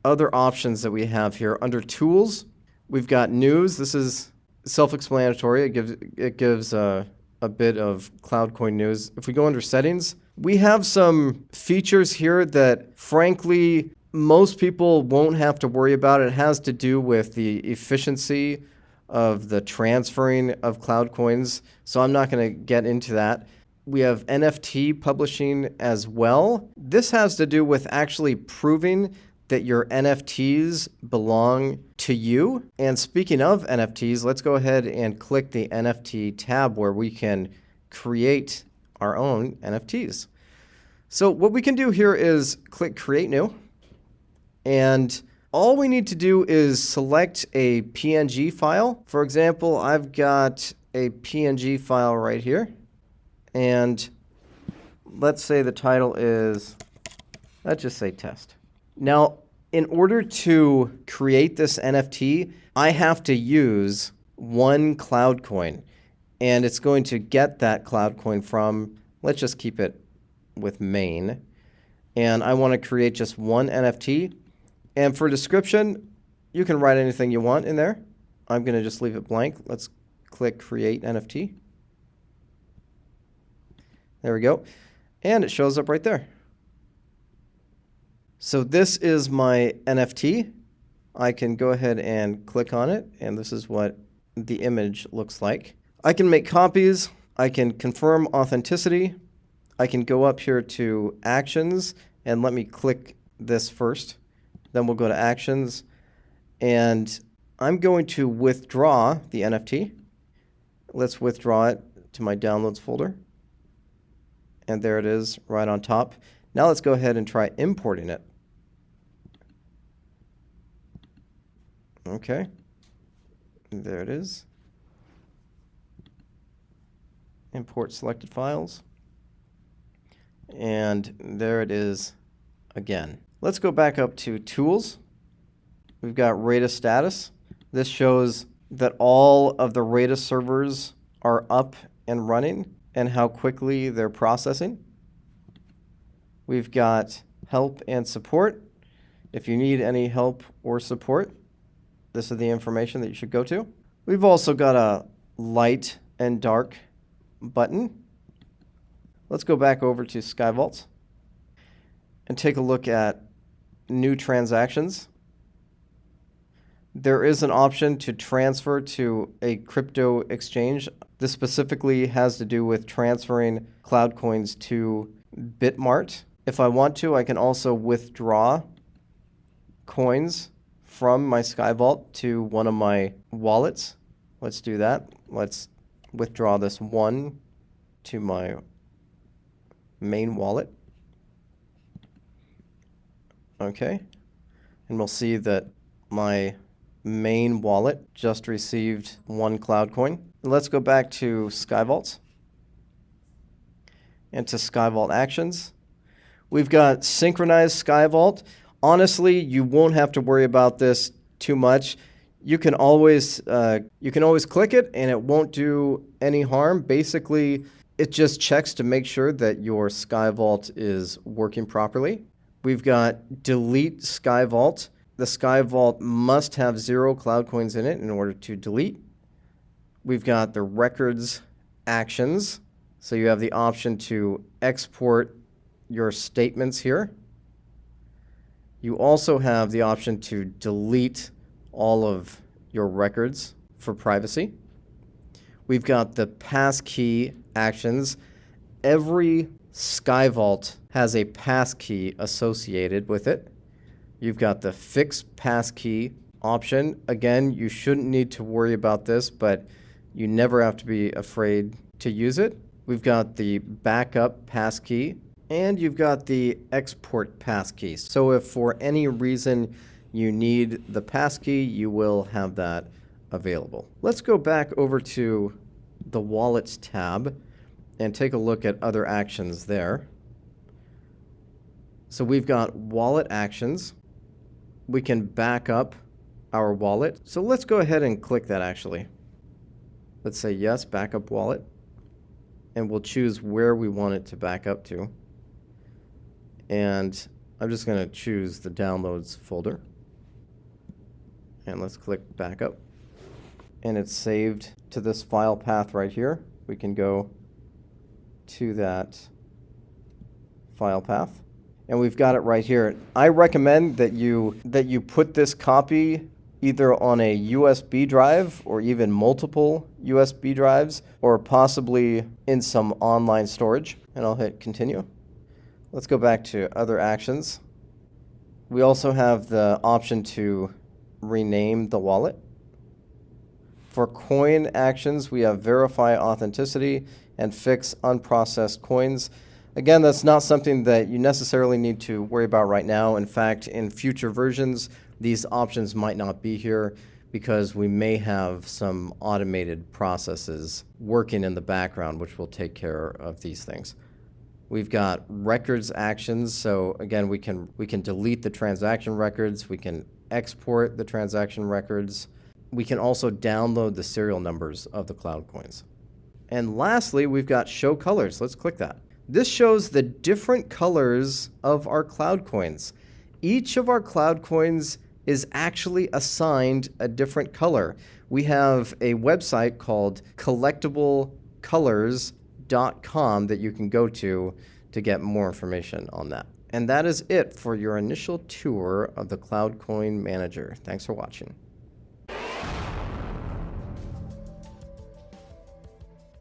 other options that we have here. Under tools, we've got news. This is self-explanatory. It gives a bit of CloudCoin news. If we go under settings, we have some features here that, frankly, most people won't have to worry about. It has to do with the efficiency of the transferring of CloudCoins, so I'm not going to get into that. We have NFT publishing as well. This has to do with actually proving that your NFTs belong to you. And speaking of NFTs, let's go ahead and click the NFT tab where we can create our own NFTs. So what we can do here is click Create New. And all we need to do is select a PNG file. For example, I've got a PNG file right here. And let's say the title is, let's just say test. Now, in order to create this NFT, I have to use one CloudCoin. And it's going to get that CloudCoin from, let's just keep it with main. And I want to create just one NFT. And for description, you can write anything you want in there. I'm going to just leave it blank. Let's click Create NFT. There we go. And it shows up right there. So this is my NFT. I can go ahead and click on it, and this is what the image looks like. I can make copies. I can confirm authenticity. I can go up here to Actions, and let me click this first. Then we'll go to Actions, and I'm going to withdraw the NFT. Let's withdraw it to my Downloads folder. And there it is right on top. Now let's go ahead and try importing it. Okay, there it is. Import selected files. And there it is again. Let's go back up to Tools. We've got Ratus status. This shows that all of the Ratus servers are up and running and how quickly they're processing. We've got help and support. If you need any help or support, this is the information that you should go to. We've also got a light and dark button. Let's go back over to SkyVault and take a look at new transactions. There is an option to transfer to a crypto exchange. This specifically has to do with transferring CloudCoins to Bitmart. If I want to, I can also withdraw coins from my SkyVault to one of my wallets. Let's do that. Let's withdraw this one to my main wallet. Okay. And we'll see that my main wallet just received one CloudCoin. Let's go back to SkyVault and to SkyVault Actions. We've got synchronized SkyVault. Honestly, you won't have to worry about this too much. You can always click it and it won't do any harm. Basically, it just checks to make sure that your SkyVault is working properly. We've got delete SkyVault. The SkyVault must have 0 CloudCoins in it in order to delete. We've got the records actions. So you have the option to export your statements here. You also have the option to delete all of your records for privacy. We've got the passkey actions. Every SkyVault has a passkey associated with it. You've got the fixed passkey option. Again, you shouldn't need to worry about this, but you never have to be afraid to use it. We've got the backup passkey, and you've got the export passkey. So if for any reason you need the passkey, you will have that available. Let's go back over to the Wallets tab and take a look at other actions there. So we've got wallet actions. We can back up our wallet. So let's go ahead and click that actually. Let's say yes, backup wallet. And we'll choose where we want it to back up to. And I'm just going to choose the downloads folder. And let's click backup. And it's saved to this file path right here. We can go to that file path. And we've got it right here. I recommend that you put this copy either on a USB drive or even multiple USB drives, or possibly in some online storage. And I'll hit continue. Let's go back to other actions. We also have the option to rename the wallet. For coin actions, we have verify authenticity and fix unprocessed coins. Again, that's not something that you necessarily need to worry about right now. In fact, in future versions, these options might not be here because we may have some automated processes working in the background, which will take care of these things. We've got records actions. So again, we can delete the transaction records. We can export the transaction records. We can also download the serial numbers of the cloud coins. And lastly, we've got show colors. Let's click that. This shows the different colors of our cloud coins. Each of our cloud coins is actually assigned a different color. We have a website called collectiblecolors.com that you can go to get more information on that. And that is it for your initial tour of the CloudCoin Manager. Thanks for watching.